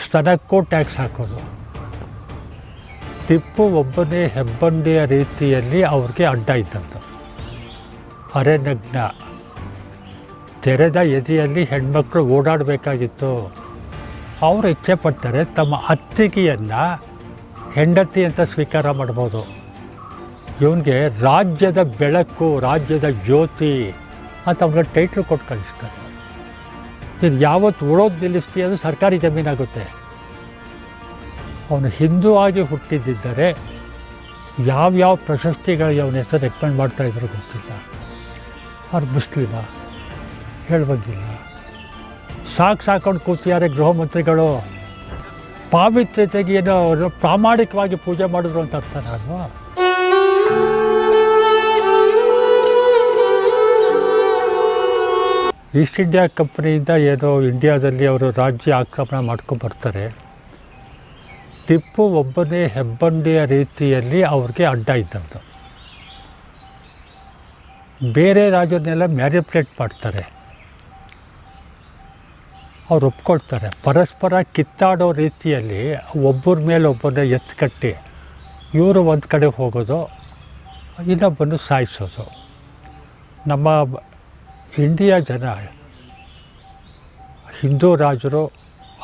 ಸ್ತನಕ್ಕೂ tax ಹಾಕೋದು. ಟಿಪ್ಪು ಒಬ್ಬನೇ ಹೆಬ್ಬಂಡಿಯ ರೀತಿಯಲ್ಲಿ ಅವ್ರಿಗೆ ಅಡ್ಡ ಇದ್ದದ್ದು. ಅರೆನಗ್ನ ತೆರೆದ ಎದೆಯಲ್ಲಿ ಹೆಣ್ಮಕ್ಳು ಓಡಾಡಬೇಕಾಗಿತ್ತು. ಅವರು ಇಚ್ಛೆ ಪಟ್ಟರೆ ತಮ್ಮ ಅತ್ತಿಗೆಯನ್ನು ಹೆಂಡತಿ ಅಂತ ಸ್ವೀಕಾರ ಮಾಡ್ಬೋದು. ಇವನಿಗೆ ರಾಜ್ಯದ ಬೆಳಕು, ರಾಜ್ಯದ ಜ್ಯೋತಿ ಅಂತ ಅವ್ನಿಗೆ ಟೈಟ್ಲ್ ಕೊಟ್ಟು ಕಳಿಸ್ತಾರೆ. ನೀನು ಯಾವತ್ತು ಉಳೋದು ನಿಲ್ಲಿಸ್ತೀಯ ಅದು ಸರ್ಕಾರಿ ಜಮೀನಾಗುತ್ತೆ. ಅವನು ಹಿಂದೂ ಆಗಿ ಹುಟ್ಟಿದ್ದರೆ ಯಾವ್ಯಾವ ಪ್ರಶಸ್ತಿಗಳಿಗೆ ಅವನ ಹೆಸರು ರೆಕಮೆಂಡ್ ಮಾಡ್ತಾಯಿದ್ರು ಗೊತ್ತಿಲ್ಲ. ಅವ್ರು ಮುಸ್ಲಿಮ ಹೇಳುವಂಗಿಲ್ಲ. ಸಾಕೊಂಡು ಕೂತಿದ್ದಾರೆ ಗೃಹ ಮಂತ್ರಿಗಳು. ಪಾವಿತ್ರ್ಯತೆಗೆ ಏನೋ ಅವರು ಪ್ರಾಮಾಣಿಕವಾಗಿ ಪೂಜೆ ಮಾಡಿದ್ರು ಅಂತ ಅರ್ಥ. ನಾನು ಈಸ್ಟ್ ಇಂಡಿಯಾ ಕಂಪ್ನಿಯಿಂದ ಏನೋ ಇಂಡಿಯಾದಲ್ಲಿ ಅವರು ರಾಜ್ಯ ಆಕ್ರಮಣ ಮಾಡ್ಕೊಂಡು ಬರ್ತಾರೆ. ಟಿಪ್ಪು ಒಬ್ಬನೇ ಹೆಬ್ಬಂಡಿಯ ರೀತಿಯಲ್ಲಿ ಅವ್ರಿಗೆ ಅಡ್ಡ ಇದ್ದದ್ದು. ಬೇರೆ ರಾಜರನ್ನೆಲ್ಲ ಮ್ಯಾನಿಪ್ಯುಲೇಟ್ ಮಾಡ್ತಾರೆ. ಅವ್ರು ಒಪ್ಕೊಳ್ತಾರೆ. ಪರಸ್ಪರ ಕಿತ್ತಾಡೋ ರೀತಿಯಲ್ಲಿ ಒಬ್ಬರ ಮೇಲೆ ಒಬ್ಬರನ್ನ ಎತ್ಕಟ್ಟಿ ಇವರು ಒಂದು ಕಡೆ ಹೋಗೋದು, ಇನ್ನೊಬ್ಬನ್ನು ಸಾಯಿಸೋದು. ನಮ್ಮ ಇಂಡಿಯಾ ಜನ ಹಿಂದೂ ರಾಜರು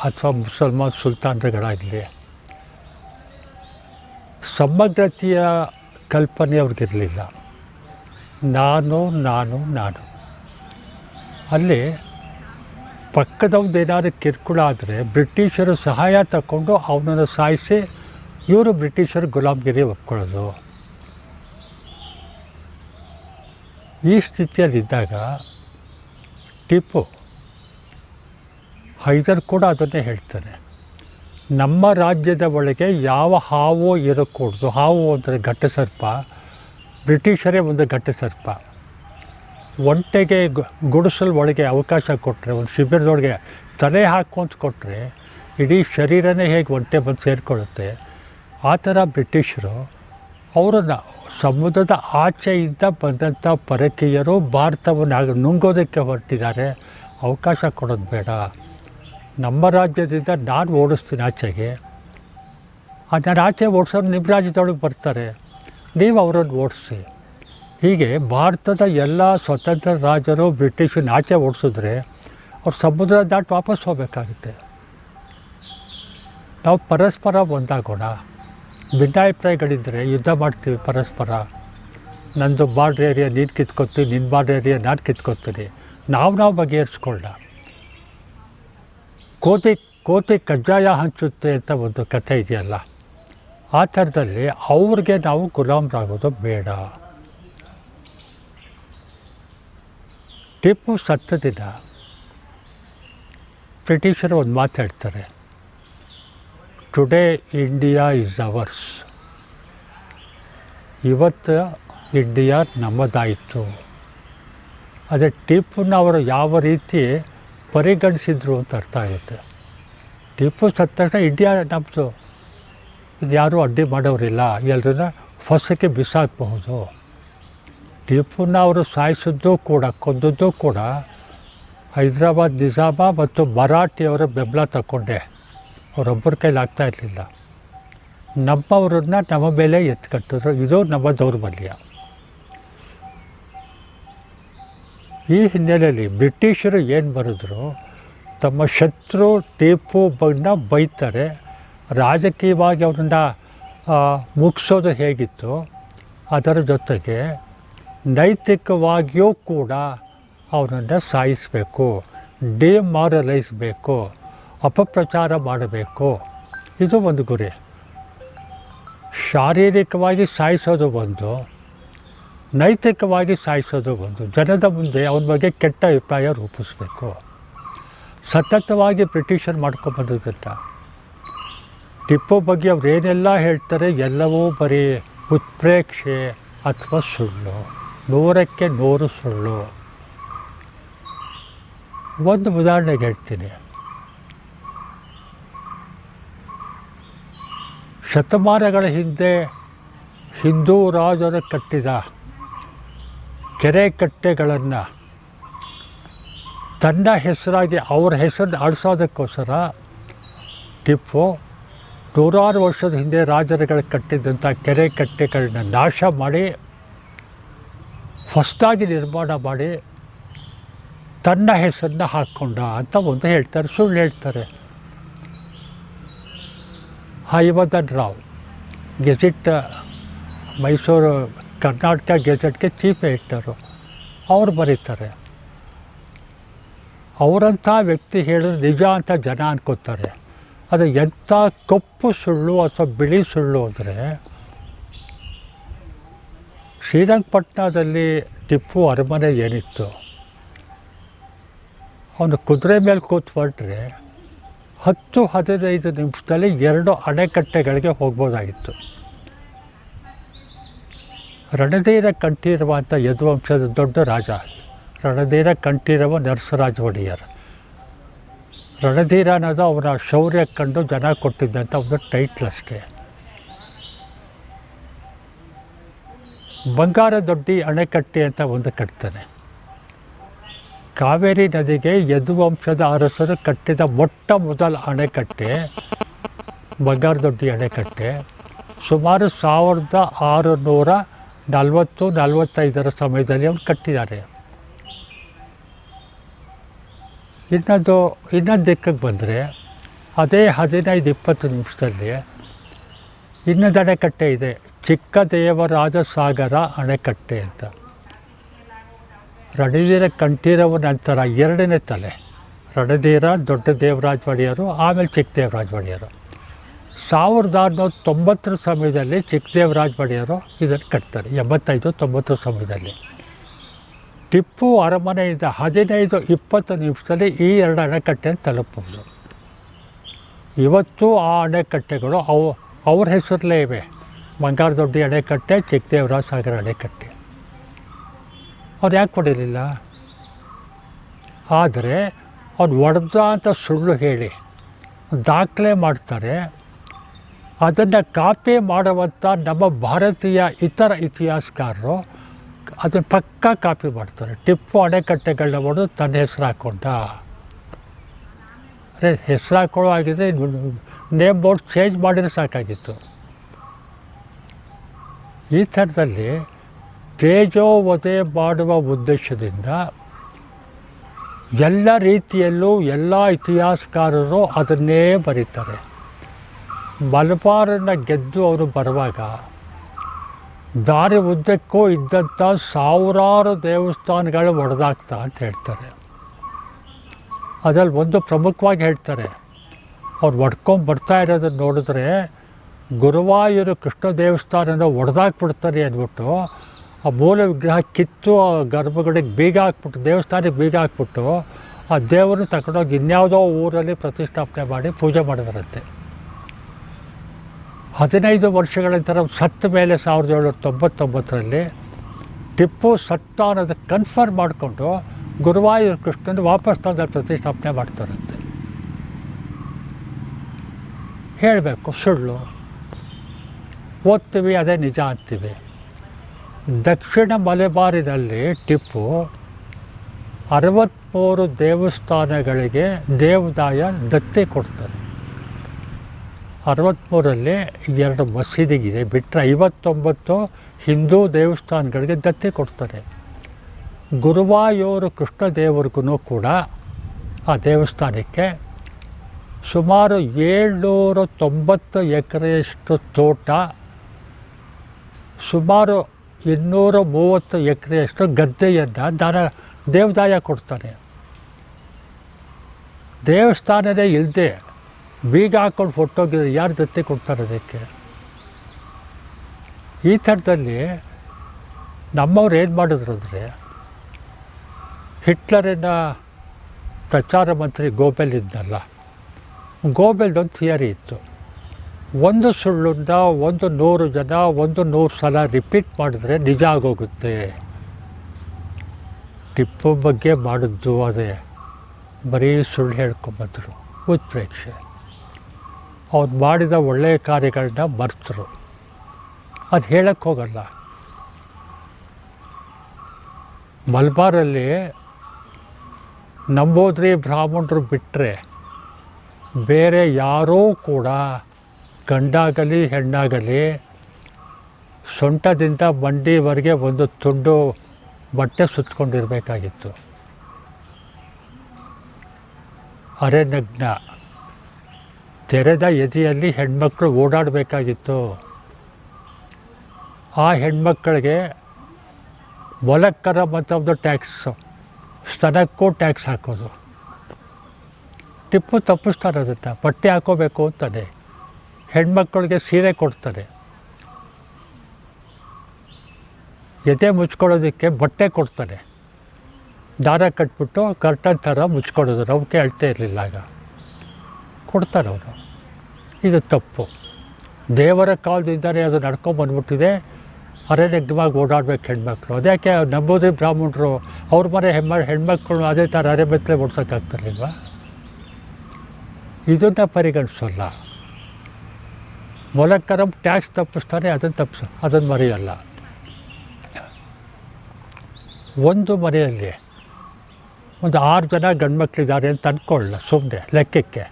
ಅಥವಾ ಮುಸಲ್ಮಾನ್ ಸುಲ್ತಾನರುಗಳಾಗಲಿ ಸಮಗ್ರತೆಯ ಕಲ್ಪನೆ ಅವ್ರಿಗಿರಲಿಲ್ಲ. ನಾನು ನಾನು ನಾನು ಅಲ್ಲಿ ಪಕ್ಕದವ್ರದ್ದೇನಾದ್ರು ಕಿರುಕುಳ ಆದರೆ ಬ್ರಿಟಿಷರು ಸಹಾಯ ತಗೊಂಡು ಅವನನ್ನು ಸಾಯಿಸಿ ಇವರು ಬ್ರಿಟಿಷರು ಗುಲಾಮ್ಗಿರಿ ಒಪ್ಕೊಳ್ಳೋದು. ಈ ಸ್ಥಿತಿಯಲ್ಲಿದ್ದಾಗ ಟಿಪ್ಪು ಹೈದರ್ ಕೂಡ ಅದನ್ನೇ ಹೇಳ್ತಾನೆ. ನಮ್ಮ ರಾಜ್ಯದ ಒಳಗೆ ಯಾವ ಹಾವು ಇರಕೂಡ್ದು. ಹಾವು ಅಂದರೆ ಘಟ್ಟಸರ್ಪ, ಬ್ರಿಟಿಷರೇ ಒಂದು ಘಟ್ಟಸರ್ಪ. ಒಂಟೆಗೆ ಗುಡಿಸಲು ಒಳಗೆ ಅವಕಾಶ ಕೊಟ್ಟರೆ, ಒಂದು ಶಿಬಿರದೊಳಗೆ ತಲೆ ಹಾಕೊಂತ ಕೊಟ್ಟರೆ ಇಡೀ ಶರೀರನೇ ಹೇಗೆ ಒಂಟೆ ಬಂದು ಸೇರಿಕೊಳ್ಳುತ್ತೆ, ಆ ಥರ ಬ್ರಿಟಿಷರು ಅವರನ್ನು ಸಮುದ್ರದ ಆಚೆಯಿಂದ ಬಂದಂಥ ಪರಕೀಯರು ಭಾರತವನ್ನು ನುಂಗೋದಕ್ಕೆ ಹೊರಟಿದ್ದಾರೆ. ಅವಕಾಶ ಕೊಡೋದು ಬೇಡ. ನಮ್ಮ ರಾಜ್ಯದಿಂದ ನಾನು ಓಡಿಸ್ತೀನಿ ಆಚೆಗೆ. ನಾನು ಆಚೆ ಓಡಿಸೋರು ನಿಮ್ಮ ರಾಜ್ಯದೊಳಗೆ ಬರ್ತಾರೆ, ನೀವು ಅವರನ್ನು ಓಡಿಸಿ. ಹೀಗೆ ಭಾರತದ ಎಲ್ಲ ಸ್ವತಂತ್ರ ರಾಜರು ಬ್ರಿಟಿಷನ್ನ ಆಚೆ ಓಡಿಸಿದ್ರೆ ಅವ್ರು ಸಮುದ್ರ ದಾಟಿ ವಾಪಸ್ ಹೋಗಬೇಕಾಗುತ್ತೆ. ನಾವು ಪರಸ್ಪರ ಒಂದಾಗೋಣ. ಭಿನ್ನಾಭಿಪ್ರಾಯಗಳಿದ್ದರೆ ಯುದ್ಧ ಮಾಡ್ತೀವಿ ಪರಸ್ಪರ. ನಂದು ಬಾರ್ಡ್ರ್ ಏರಿಯಾ ನೀನು ಕಿತ್ಕೊತೀನಿ, ನಿನ್ನ ಬಾರ್ಡ್ರ್ ಏರಿಯಾ ನಾನು ಕಿತ್ಕೊತೀನಿ. ನಾವು ಬಗೆಹರಿಸ್ಕೊಳ್ಳ. ಕೋತಿ ಕಜ್ಜಾಯ ಹಂಚುತ್ತೆ ಅಂತ ಒಂದು ಕಥೆ ಇದೆಯಲ್ಲ, ಆ ಥರದಲ್ಲಿ ಅವ್ರಿಗೆ ನಾವು ಗುಲಾಮರಾಗೋದು ಬೇಡ. ಟಿಪ್ಪು ಸತ್ತ ದಿನ ಬ್ರಿಟಿಷರು ಒಂದು ಮಾತು ಹೇಳ್ತಾರೆ, ಟುಡೇ ಇಂಡಿಯಾ ಈಸ್ ಅವರ್ಸ್. ಇವತ್ತು ಇಂಡಿಯಾ ನಮ್ಮದಾಯಿತು. ಅದೇ ಟಿಪ್ಪುನ ಅವರು ಯಾವ ರೀತಿ ಪರಿಗಣಿಸಿದ್ರು ಅಂತ ಅರ್ಥ ಆಗುತ್ತೆ. ಟಿಪ್ಪು ಸತ್ತ ತಕ್ಷಣ ಇಂಡಿಯಾ ನಮ್ಮದು, ಯಾರೂ ಅಡ್ಡಿ ಮಾಡೋರಿಲ್ಲ, ಎಲ್ಲರನ್ನ ಫಸಕ್ಕೆ ಬಿಸಾಕಬಹುದು. ಟಿಪ್ಪುನ ಅವರು ಸಾಯಿಸಿದ್ದು ಕೂಡ, ಕೊಂದದ್ದು ಕೂಡ ಹೈದರಾಬಾದ್ ನಿಜಾಮ ಮತ್ತು ಮರಾಠಿಯವರ ಬೆಂಬಲ ತಗೊಂಡೆ. ಅವರೊಬ್ಬರ ಕೈಲಿ ಆಗ್ತಾ ಇರಲಿಲ್ಲ. ನಮ್ಮವ್ರನ್ನ ನಮ್ಮ ಮೇಲೆ ಎತ್ಕಟ್ಟಿದ್ರು. ಇದು ನಮ್ಮ ದೌರ್ಬಲ್ಯ. ಈ ಹಿನ್ನೆಲೆಯಲ್ಲಿ ಬ್ರಿಟಿಷರು ಏನು ಬರೆದ್ರು, ತಮ್ಮ ಶತ್ರು ಟಿಪ್ಪು ಬಗ್ಗೆ ಬೈತಾರೆ. ರಾಜಕೀಯವಾಗಿ ಅವರನ್ನು ಮುಗಿಸೋದು ಹೇಗಿತ್ತು, ಅದರ ಜೊತೆಗೆ ನೈತಿಕವಾಗಿಯೂ ಕೂಡ ಅವನನ್ನು ಸಾಯಿಸಬೇಕು, ಡಿಮಾರಲೈಸ್ಬೇಕು, ಅಪಪ್ರಚಾರ ಮಾಡಬೇಕು. ಇದು ಒಂದು ಗುರಿ. ಶಾರೀರಿಕವಾಗಿ ಸಾಯಿಸೋದು ಒಂದು, ನೈತಿಕವಾಗಿ ಸಾಯಿಸೋದು ಒಂದು. ಜನದ ಮುಂದೆ ಅವನ ಬಗ್ಗೆ ಕೆಟ್ಟ ಅಭಿಪ್ರಾಯ ರೂಪಿಸಬೇಕು. ಸತತವಾಗಿ ಬ್ರಿಟಿಷರು ಮಾಡ್ಕೊಂಬಂದಿದ್ದ ಟಿಪ್ಪು ಬಗ್ಗೆ ಅವ್ರು ಏನೆಲ್ಲ ಹೇಳ್ತಾರೆ ಎಲ್ಲವೂ ಬರೀ ಉತ್ಪ್ರೇಕ್ಷೆ ಅಥವಾ ಸುಳ್ಳು, 100ಕ್ಕೆ 100 ಸುಳ್ಳು. ಒಂದು ಉದಾಹರಣೆಗೆ ಹೇಳ್ತೀನಿ. ಶತಮಾನಗಳ ಹಿಂದೆ ಹಿಂದೂ ರಾಜರು ಕಟ್ಟಿದ ಕೆರೆ ಕಟ್ಟೆಗಳನ್ನು ತನ್ನ ಹೆಸರಾಗಿ ಅವ್ರ ಹೆಸರನ್ನು ಅಳಿಸೋದಕ್ಕೋಸ್ಕರ ಟಿಪ್ಪು ನೂರಾರು ವರ್ಷದ ಹಿಂದೆ ರಾಜರುಗಳು ಕಟ್ಟಿದ್ದಂಥ ಕೆರೆ ಕಟ್ಟೆಗಳನ್ನ ನಾಶ ಮಾಡಿ ಹೊಸದಾಗಿ ನಿರ್ಮಾಣ ಮಾಡಿ ತನ್ನ ಹೆಸರನ್ನ ಹಾಕ್ಕೊಂಡ ಅಂತ ಒಂದು ಹೇಳ್ತಾರೆ, ಸುಳ್ಳು ಹೇಳ್ತಾರೆ. ಹೈವರ್ಧನ್ ರಾವ್ ಗೆಜೆಟ್, ಮೈಸೂರು ಕರ್ನಾಟಕ ಗೆಜೆಟ್ಗೆ ಚೀಫ್ ಎಡಿಟರು, ಅವ್ರು ಬರೀತಾರೆ. ಅವರಂಥ ವ್ಯಕ್ತಿ ಹೇಳಿದ್ರೆ ನಿಜ ಅಂತ ಜನ ಅನ್ಕೋತಾರೆ. ಅದು ಎಂಥ ಕಪ್ಪು ಸುಳ್ಳು ಅಥವಾ ಬಿಳಿ ಸುಳ್ಳು ಅಂದರೆ, ಶ್ರೀರಂಗಪಟ್ಟಣದಲ್ಲಿ ಟಿಪ್ಪು ಅರಮನೆ ಏನಿತ್ತು, ಅವನು ಕುದುರೆ ಮೇಲೆ ಕೂತ್ಬಿಟ್ರೆ 10-15 ನಿಮಿಷದಲ್ಲಿ 2 ಅಣೆಕಟ್ಟೆಗಳಿಗೆ ಹೋಗ್ಬೋದಾಗಿತ್ತು. ರಣಧೀರ ಕಂಠೀರವ ಯದುವಂಶದ ದೊಡ್ಡ ರಾಜ, ರಣಧೀರ ಕಂಠೀರವ ನರಸರಾಜ ಒಡೆಯರ್. ರಣಧೀರ ಅನ್ನೋದು ಅವರ ಶೌರ್ಯ ಕಂಡು ಜನ ಕೊಟ್ಟಿದ್ದಂಥ ಒಂದು ಟೈಟ್ಲ್ ಅಷ್ಟೇ. ಬಂಗಾರದೊಡ್ಡಿ ಅಣೆಕಟ್ಟೆ ಅಂತ ಒಂದು ಕಟ್ತಾನೆ. ಕಾವೇರಿ ನದಿಗೆ ಯದುವಂಶದ ಅರಸರು ಕಟ್ಟಿದ ಮೊಟ್ಟ ಮೊದಲ ಅಣೆಕಟ್ಟೆ ಬಂಗಾರದೊಡ್ಡಿ ಅಣೆಕಟ್ಟೆ. ಸುಮಾರು 1640-45 ಸಮಯದಲ್ಲಿ ಅವ್ರು ಕಟ್ಟಿದ್ದಾರೆ. ಇನ್ನೊಂದು ದಿಕ್ಕಿಗೆ ಬಂದರೆ ಅದೇ 15-20 ನಿಮಿಷದಲ್ಲಿ ಇನ್ನೊಂದು ಅಣೆಕಟ್ಟೆ ಇದೆ, ಚಿಕ್ಕದೇವರಾಜ ಸಾಗರ ಅಣೆಕಟ್ಟೆ ಅಂತ. ರಣಧೀರ ಕಂಠೀರವ ನಂತರ 2ನೇ ತಲೆ ರಣಧೀರ ದೊಡ್ಡ ದೇವರಾಜ ಒಡೆಯರು, ಆಮೇಲೆ ಚಿಕ್ಕದೇವರಾಜ ಒಡೆಯರು. 1690 ಸಮಯದಲ್ಲಿ ಚಿಕ್ಕದೇವರಾಜ ಒಡೆಯರು ಇದನ್ನು ಕಟ್ತಾರೆ. 85-90 ಸಮಯದಲ್ಲಿ ಟಿಪ್ಪು ಅರಮನೆಯಿಂದ 15-20 ನಿಮಿಷದಲ್ಲಿ ಈ 2 ಅಣೆಕಟ್ಟೆಯನ್ನು ತಲುಪಬಹುದು. ಇವತ್ತು ಆ ಅಣೆಕಟ್ಟೆಗಳು ಅವ್ರ ಹೆಸರಲ್ಲೇ ಇವೆ. ಬಂಗಾರದೊಡ್ಡಿ ಅಣೆಕಟ್ಟೆ, ಚಿಕ್ಕದೇವರಾಜ ಸಾಗರ ಅಣೆಕಟ್ಟೆ. ಅವ್ರು ಯಾಕೆ ಪಡೀಲಿಲ್ಲ? ಆದರೆ ಅವ್ರು ಒಡೆದ ಅಂತ ಸುಳ್ಳು ಹೇಳಿ ದಾಖಲೆ ಮಾಡ್ತಾರೆ. ಅದನ್ನು ಕಾಪಿ ಮಾಡುವಂಥ ನಮ್ಮ ಭಾರತೀಯ ಇತರ ಇತಿಹಾಸಕಾರರು ಅದನ್ನು ಪಕ್ಕಾ ಕಾಪಿ ಮಾಡ್ತಾರೆ. ಟಿಪ್ಪು ಅಣೆಕಟ್ಟೆಗಳನ್ನ ಹೊಡೆದು ತನ್ನ ಹೆಸರು ಹಾಕ್ಕೊಂಡ. ಅರೆ, ಹೆಸರು ಹಾಕೊಳ್ಳೋ ಆಗಿದ್ರೆ ನೇಮ್ ಬೋರ್ಡ್ ಚೇಂಜ್ ಮಾಡಿದ್ರೆ ಸಾಕಾಗಿತ್ತು. ಈ ಥರದಲ್ಲಿ ತೇಜೋವಧೆ ಮಾಡುವ ಉದ್ದೇಶದಿಂದ ಎಲ್ಲ ರೀತಿಯಲ್ಲೂ ಎಲ್ಲ ಇತಿಹಾಸಕಾರರು ಅದನ್ನೇ ಬರೀತಾರೆ. ಮಲಬಾರನ್ನು ಗೆದ್ದು ಅವರು ಬರುವಾಗ ದಾರಿ ಉದ್ದಕ್ಕೂ ಇದ್ದಂಥ ಸಾವಿರಾರು ದೇವಸ್ಥಾನಗಳು ಒಡೆದಾಗ್ತಾ ಅಂತ ಹೇಳ್ತಾರೆ. ಅದರಲ್ಲಿ ಒಂದು ಪ್ರಮುಖವಾಗಿ ಹೇಳ್ತಾರೆ, ಅವ್ರು ಒಡ್ಕೊಂಬರ್ತಾ ಇರೋದನ್ನು ನೋಡಿದ್ರೆ ಗುರುವಾಯೂರು ಕೃಷ್ಣ ದೇವಸ್ಥಾನನ ಒಡೆದಾಕ್ಬಿಡ್ತಾರೆ ಅಂದ್ಬಿಟ್ಟು ಆ ಮೂಲ ವಿಗ್ರಹ ಕಿತ್ತು ಆ ಗರ್ಭಗುಡಿಗೆ ಬೀಗ ಹಾಕ್ಬಿಟ್ಟು, ದೇವಸ್ಥಾನಕ್ಕೆ ಬೀಗ ಹಾಕ್ಬಿಟ್ಟು ಆ ದೇವರನ್ನು ತಗೊಂಡೋಗಿ ಇನ್ಯಾವುದೋ ಊರಲ್ಲಿ ಪ್ರತಿಷ್ಠಾಪನೆ ಮಾಡಿ ಪೂಜೆ ಮಾಡಿದ್ರಂತೆ. 15 ವರ್ಷಗಳ ನಂತರ ಸತ್ತ ಮೇಲೆ 1799ರಲ್ಲಿ ಟಿಪ್ಪು ಸತ್ತ ಅನ್ನೋದು ಕನ್ಫರ್ಮ್ ಮಾಡಿಕೊಂಡು ಗುರುವಾಯೂರು ಕೃಷ್ಣನ ವಾಪಸ್ ತಂದು ಪ್ರತಿಷ್ಠಾಪನೆ ಮಾಡ್ತಾರಂತೆ. ಹೇಳಬೇಕು ಸುಳ್ಳು, ಓದ್ತೀವಿ ಅದೇ ನಿಜ ಅಂತೀವಿ. ದಕ್ಷಿಣ ಮಲೆಬಾರಿನಲ್ಲಿ ಟಿಪ್ಪು 63 ದೇವಸ್ಥಾನಗಳಿಗೆ ದೇವದಾಯ ದತ್ತಿ ಕೊಡ್ತಾರೆ. 63ರಲ್ಲಿ 2 ಮಸೀದಿಗಿದೆ ಬಿಟ್ಟರೆ 59 ಹಿಂದೂ ದೇವಸ್ಥಾನಗಳಿಗೆ ದತ್ತಿ ಕೊಡ್ತಾರೆ. ಗುರುವಾಯೂರು ಕೃಷ್ಣ ದೇವರಿಗೂ ಕೂಡ ಆ ದೇವಸ್ಥಾನಕ್ಕೆ ಸುಮಾರು 790 ಎಕರೆಯಷ್ಟು ತೋಟ, ಸುಮಾರು 230 ಎಕರೆಯಷ್ಟು ಗದ್ದೆಯನ್ನು ದೇವದಾಯ ಕೊಡ್ತಾನೆ. ದೇವಸ್ಥಾನದೇ ಇಲ್ಲದೆ ಬೀಗ ಹಾಕ್ಕೊಂಡು ಹೊಟ್ಟೋಗಿದ್ರೆ ಯಾರು ದತ್ತಿ ಕೊಡ್ತಾರೆ ಅದಕ್ಕೆ? ಈ ಥರದಲ್ಲಿ ನಮ್ಮವ್ರು ಏನು ಮಾಡಿದ್ರು ಅಂದರೆ, ಹಿಟ್ಲರಿನ ಪ್ರಚಾರ ಮಂತ್ರಿ ಗೋಬೆಲ್ ಇದ್ದಲ್ಲ, ಗೋಬೆಲ್ದೊಂದು ಥಿಯರಿ ಇತ್ತು. ಒಂದು ಸುಳ್ಳನ್ನ 100 ಜನ 100 ಸಲ ರಿಪೀಟ್ ಮಾಡಿದ್ರೆ ನಿಜ ಆಗೋಗುತ್ತೆ. ಟಿಪ್ಪು ಬಗ್ಗೆ ಮಾಡಿದ್ದು ಅದೇ, ಬರೀ ಸುಳ್ಳು ಹೇಳ್ಕೊಂಬಂದರು ಉತ್ಪ್ರೇಕ್ಷೆ. ಅವ್ರು ಮಾಡಿದ ಒಳ್ಳೆಯ ಕಾರ್ಯಗಳನ್ನ ಮರೆತರು, ಅದು ಹೇಳಕ್ಕೆ ಹೋಗಲ್ಲ. ಮಲಬಾರಲ್ಲಿ ನಂಬೂದ್ರಿ ಬ್ರಾಹ್ಮಣರು ಬಿಟ್ಟರೆ ಬೇರೆ ಯಾರೂ ಕೂಡ ಗಂಡಾಗಲಿ ಹೆಣ್ಣಾಗಲಿ ಸೊಂಟದಿಂದ ಮಂಡಿವರೆಗೆ ಒಂದು ತುಂಡು ಬಟ್ಟೆ ಸುತ್ತಕೊಂಡಿರಬೇಕಾಗಿತ್ತು. ಅರೆನಗ್ನ ತೆರೆದ ಎದೆಯಲ್ಲಿ ಹೆಣ್ಮಕ್ಳು ಓಡಾಡಬೇಕಾಗಿತ್ತು. ಆ ಹೆಣ್ಮಕ್ಕಳಿಗೆ ಮೊಲಕ್ಕರ ಮತ್ತು ಒಂದು ಟ್ಯಾಕ್ಸು, ಸ್ತನಕ್ಕೂ ಟ್ಯಾಕ್ಸ್ ಹಾಕೋದು. ಟಿಪ್ಪು ತಪ್ಪಿಸ್ತಾರೆ ಅದನ್ನು. ಬಟ್ಟೆ ಹಾಕೋಬೇಕು ಅಂತಾನೆ, ಹೆಣ್ಮಕ್ಳಿಗೆ ಸೀರೆ ಕೊಡ್ತಾರೆ, ಎದೆ ಮುಚ್ಕೊಳ್ಳೋದಕ್ಕೆ ಬಟ್ಟೆ ಕೊಡ್ತಾನೆ, ದಾರ ಕಟ್ಬಿಟ್ಟು ಕರ್ಟನ್ ಥರ ಮುಚ್ಕೊಳ್ಳೋದು. ರವಿಕೆ ಅಳ್ತೇ ಇರಲಿಲ್ಲ ಆಗ, ಕೊಡ್ತಾರೆ ಅವರು. ಇದು ತಪ್ಪು. ದೇವರ ಕಾಲದಿಂದಲೇ ಅದು ನಡ್ಕೊಂಬಂದ್ಬಿಟ್ಟಿದೆ. ಅರೆನಗ್ನವಾಗಿ ಓಡಾಡ್ಬೇಕು ಹೆಣ್ಮಕ್ಳು. ಅದ್ಯಾಕೆ ನಂಬೂದಿರಿ ಬ್ರಾಹ್ಮಣರು ಅವ್ರ ಮನೆ ಹೆಣ್ಮಕ್ಳು ಅದೇ ಥರ ಅರೆಬೆತ್ತಲೆ ಓಡ್ಸೋಕ್ಕಾಗ್ತಾರಿಲ್ವ? ಇದನ್ನು ಪರಿಗಣಿಸೋಲ್ಲ. ಮೊಲಕ್ಕರಂ ಟ್ಯಾಕ್ಸ್ ತಪ್ಪಿಸ್ತಾನೆ, ಅದನ್ನು ಮರೆಯಲ್ಲ. ಒಂದು ಮನೆಯಲ್ಲಿ ಒಂದು 6 ಜನ ಗಂಡ್ಮಕ್ಳಿದ್ದಾರೆ ಅಂತ ಅಂದ್ಕೊಳ್ಳ ಸುಮ್ಮನೆ ಲೆಕ್ಕಕ್ಕೆ.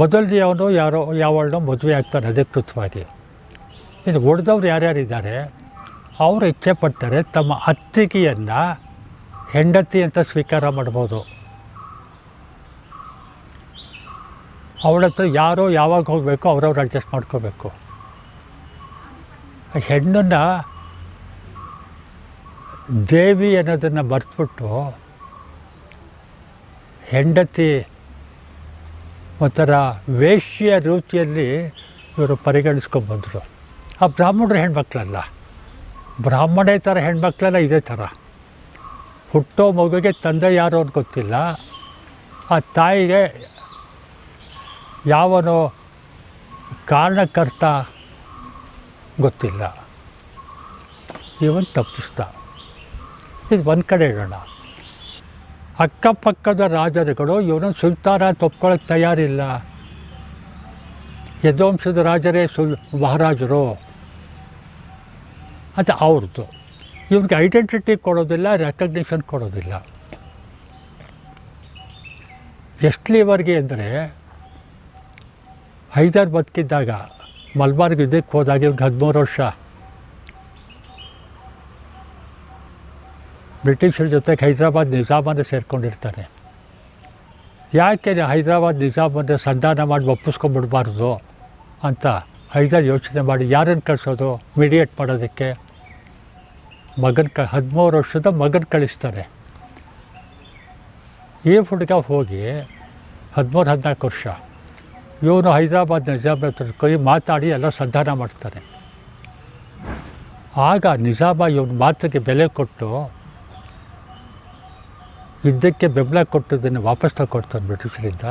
ಮೊದಲನೆಯವನು ಯಾವಳನ್ನೋ ಮದುವೆ ಆಗ್ತಾನೆ ಅಧಿಕೃತವಾಗಿ. ಇನ್ನು ಉಳಿದವ್ರು ಯಾರ್ಯಾರಿದ್ದಾರೆ ಅವರು ಇಚ್ಛೆ ಪಟ್ಟರೆ ತಮ್ಮ ಅತ್ತಿಗೆಯನ್ನು ಹೆಂಡತಿ ಅಂತ ಸ್ವೀಕಾರ ಮಾಡ್ಬೋದು. ಅವಳ ಹತ್ರ ಯಾರೋ ಯಾವಾಗ ಹೋಗಬೇಕು ಅವ್ರವ್ರು ಅಡ್ಜಸ್ಟ್ ಮಾಡ್ಕೋಬೇಕು. ಹೆಣ್ಣನ್ನು ದೇವಿ ಅನ್ನೋದನ್ನು ಮರೆತುಬಿಟ್ಟು ಹೆಂಡತಿ ಒಂಥರ ವೇಶ್ಯ ರೂಚಿಯಲ್ಲಿ ಇವರು ಪರಿಗಣಿಸ್ಕೊಂಡ್ಬಂದರು. ಆ ಬ್ರಾಹ್ಮಣರ ಹೆಣ್ಮಕ್ಳಲ್ಲ, ಬ್ರಾಹ್ಮಣೇ ಥರ ಹೆಣ್ಮಕ್ಳೆಲ್ಲ ಇದೇ ಥರ. ಹುಟ್ಟೋ ಮಗುಗೆ ತಂದೆ ಯಾರು ಅಂತ ಗೊತ್ತಿಲ್ಲ, ಆ ತಾಯಿಗೆ ಯಾವನೋ ಕಾರಣಕರ್ತ ಗೊತ್ತಿಲ್ಲ. ಇವನು ತಪ್ಪಿಸ್ದ. ಇದು ಒಂದು ಕಡೆ ಇಡೋಣ. ಅಕ್ಕಪಕ್ಕದ ರಾಜರುಗಳು ಇವನನ್ನು ಸುಲ್ತಾನ ಒಪ್ಕೊಳ್ಳೋಕ್ಕೆ ತಯಾರಿಲ್ಲ. ಯದುವಂಶದ ರಾಜರೇ ಮಹಾರಾಜರು ಅದು ಅವ್ರದ್ದು. ಇವನಿಗೆ ಐಡೆಂಟಿಟಿ ಕೊಡೋದಿಲ್ಲ, ರೆಕಗ್ನಿಷನ್ ಕೊಡೋದಿಲ್ಲ. ಎಷ್ಟಲಿವರೆಗೆ ಅಂದರೆ ಹೈದರ್ ಬದುಕಿದ್ದಾಗ ಮಲ್ಬಾರ್ಗೆ ಇದಕ್ಕೆ ಹೋದಾಗ ಇವ್ನಿಗೆ 13 ವರ್ಷ. ಬ್ರಿಟಿಷರ ಜೊತೆಗೆ ಹೈದರಾಬಾದ್ ನಿಜಾಮನ್ನು ಸೇರ್ಕೊಂಡಿರ್ತಾನೆ. ಯಾಕೆ ಹೈದರಾಬಾದ್ ನಿಜಾಮನ್ನು ಸಂಧಾನ ಮಾಡಿ ಒಪ್ಪಿಸ್ಕೊಂಡ್ಬಿಡ್ಬಾರ್ದು ಅಂತ ಹೈದರ್ ಯೋಚನೆ ಮಾಡಿ ಯಾರನ್ನು ಕಳಿಸೋದು ಮೀಡಿಯೇಟ್ ಮಾಡೋದಕ್ಕೆ? 13 ವರ್ಷದ ಮಗನ ಕಳಿಸ್ತಾನೆ. ಈ ಹುಡುಗ ಹೋಗಿ 13-14 ವರ್ಷ ಇವನು ಹೈದರಾಬಾದ್ ನಿಜಾಮ ಹತ್ರ ಕೈ ಮಾತಾಡಿ ಎಲ್ಲ ಸಂಧಾನ ಮಾಡ್ತಾನೆ. ಆಗ ನಿಜಾಮ ಇವನ ಮಾತಿಗೆ ಬೆಲೆ ಕೊಟ್ಟು ಯುದ್ಧಕ್ಕೆ ಬೆಂಬಲ ಕೊಟ್ಟದನ್ನು ವಾಪಸ್ ತಗೊಡ್ತಾನೆ ಬ್ರಿಟಿಷರಿಂದ.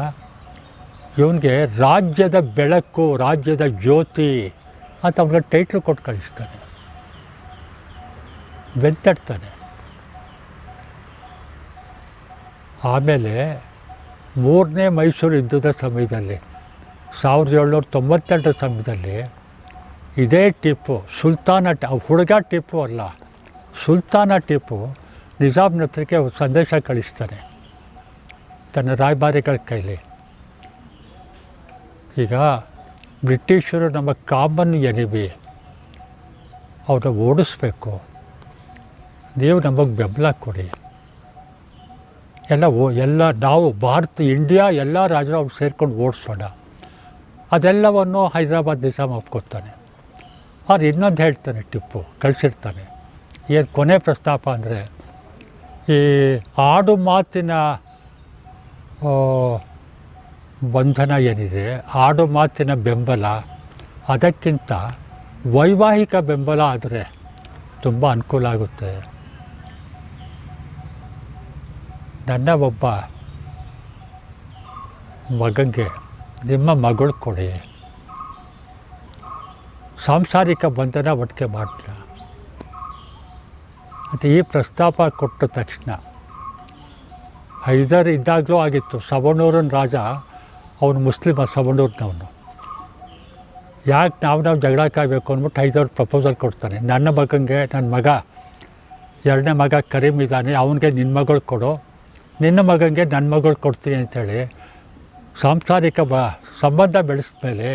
ಇವನಿಗೆ ರಾಜ್ಯದ ಬೆಳಕು, ರಾಜ್ಯದ ಜ್ಯೋತಿ ಅಂತ ಅವನಿಗೆ ಟೈಟ್ಲ್ ಕೊಟ್ಟು ಕಳಿಸ್ತಾನೆ. ಬೆಂತಾಡ್ತಾನೆ. ಆಮೇಲೆ 3ನೇ ಮೈಸೂರು ಯುದ್ಧದ ಸಮಯದಲ್ಲಿ 1792 ಸಮಯದಲ್ಲಿ ಇದೇ ಟಿಪ್ಪು ಹುಡುಗ ಟಿಪ್ಪು ಅಲ್ಲ, ಸುಲ್ತಾನ ಟಿಪ್ಪು ನಿಜಾಮ್ನ ಹತ್ರಕ್ಕೆ ಸಂದೇಶ ಕಳಿಸ್ತಾನೆ ತನ್ನ ರಾಯಭಾರಿಗಳ ಕೈಲಿ. ಈಗ ಬ್ರಿಟಿಷರು ನಮ್ಮ ಕಾಮನ್ ಎನಿಮಿ, ಅವ್ರನ್ನ ಓಡಿಸ್ಬೇಕು, ನೀವು ನಮಗೆ ಬೆಂಬಲ ಕೊಡಿ. ಎಲ್ಲ ನಾವು ಇಂಡಿಯಾ ಎಲ್ಲ ರಾಜರು ಅವ್ರು ಸೇರ್ಕೊಂಡು ಓಡಿಸೋಣ. ಅದೆಲ್ಲವನ್ನು ಹೈದರಾಬಾದ್ ನಿಜಾಮ್ ಒಪ್ಕೊತಾನೆ. ಅವ್ರು ಇನ್ನೊಂದು ಹೇಳ್ತಾನೆ, ಟಿಪ್ಪು ಕಳಿಸಿರ್ತಾನೆ. ಏನು ಕೊನೆ ಪ್ರಸ್ತಾಪ ಅಂದರೆ, ಈ ಆಡು ಮಾತಿನ ಬಂಧನ ಏನಿದೆ, ಆಡು ಮಾತಿನ ಬೆಂಬಲ, ಅದಕ್ಕಿಂತ ವೈವಾಹಿಕ ಬೆಂಬಲ ಆದರೆ ತುಂಬ ಅನುಕೂಲ ಆಗುತ್ತೆ. ನನ್ನ ಒಬ್ಬ ಮಗನಿಗೆ ನಿಮ್ಮ ಮಗಳು ಕೊಡಿ, ಸಾಂಸಾರಿಕ ಬಂಧನ ಒಟ್ಟಿಗೆ ಮಾಡಲ ಮತ್ತು ಈ ಪ್ರಸ್ತಾಪ ಕೊಟ್ಟ ತಕ್ಷಣ ಹೈದರ್ ಇದ್ದಾಗಲೂ ಆಗಿತ್ತು. ಸವಣೂರನ ರಾಜ, ಅವನು ಮುಸ್ಲಿಮ, ಸವಣೂರಿನವನು. ಯಾಕೆ ನಾವು ಜಗಳ ಕಾಯಬೇಕು ಅಂದ್ಬಿಟ್ಟು ಹೈದರ್ ಪ್ರಪೋಸಲ್ ಕೊಡ್ತಾನೆ. ನನ್ನ ಮಗ 2ನೇ ಮಗ ಕರೀಮ್ ಇದ್ದಾನೆ, ಅವನಿಗೆ ನಿನ್ನ ಮಗಳು ಕೊಡು, ನಿನ್ನ ಮಗನಿಗೆ ನನ್ನ ಮಗಳು ಕೊಡ್ತೀನಿ ಅಂಥೇಳಿ ಸಾಂಸಾರಿಕ ಸಂಬಂಧ ಬೆಳೆಸ್ಮೇಲೆ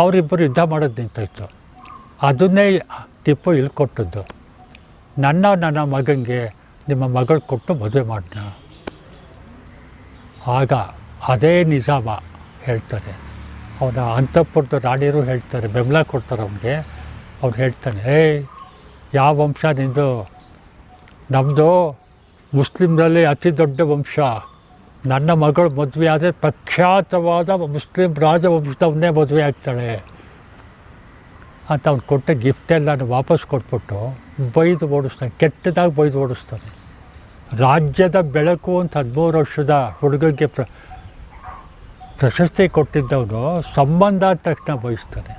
ಅವರಿಬ್ಬರು ಯುದ್ಧ ಮಾಡೋದು ನಿಂತೋಯ್ತು. ಅದನ್ನೇ ಟಿಪ್ಪು ಇಲ್ಲಿ ಕೊಟ್ಟದ್ದು. ನನ್ನ ಮಗನಿಗೆ ನಿಮ್ಮ ಮಗಳು ಕೊಟ್ಟು ಮದುವೆ ಮಾಡಿದ. ಆಗ ಅದೇ ನಿಜಾಮ ಹೇಳ್ತಾರೆ, ಅವನ ಅಂತಃಪುರದ ರಾಣಿಯರು ಹೇಳ್ತಾರೆ, ಬೆಂಬಲ ಕೊಡ್ತಾರೆ ಅವನಿಗೆ. ಅವ್ನು ಹೇಳ್ತಾನೆ, ಯಾವ ವಂಶ ನಿಂದು? ನಮ್ಮದು ಮುಸ್ಲಿಮ್ರಲ್ಲಿ ಅತಿ ದೊಡ್ಡ ವಂಶ. ನನ್ನ ಮಗಳು ಮದುವೆ ಆದರೆ ಪ್ರಖ್ಯಾತವಾದ ಮುಸ್ಲಿಂ ರಾಜವಂಶದವನ್ನೇ ಮದುವೆ ಆಗ್ತಾಳೆ ಅಂತ ಅವ್ನು ಕೊಟ್ಟ ಗಿಫ್ಟೆಲ್ಲನೂ ವಾಪಸ್ ಕೊಟ್ಬಿಟ್ಟು ಬೈದು ಓಡಿಸ್ತಾನೆ, ಕೆಟ್ಟದಾಗಿ ಬೈದು ಓಡಿಸ್ತಾನೆ. ರಾಜ್ಯದ ಬೆಳಕು ಅಂತ 13 ವರ್ಷದ ಹುಡುಗನಿಗೆ ಪ್ರಶಸ್ತಿ ಕೊಟ್ಟಿದ್ದವನು ಸಂಬಂಧ ಆದ ತಕ್ಷಣ ಬಯಸ್ತಾನೆ.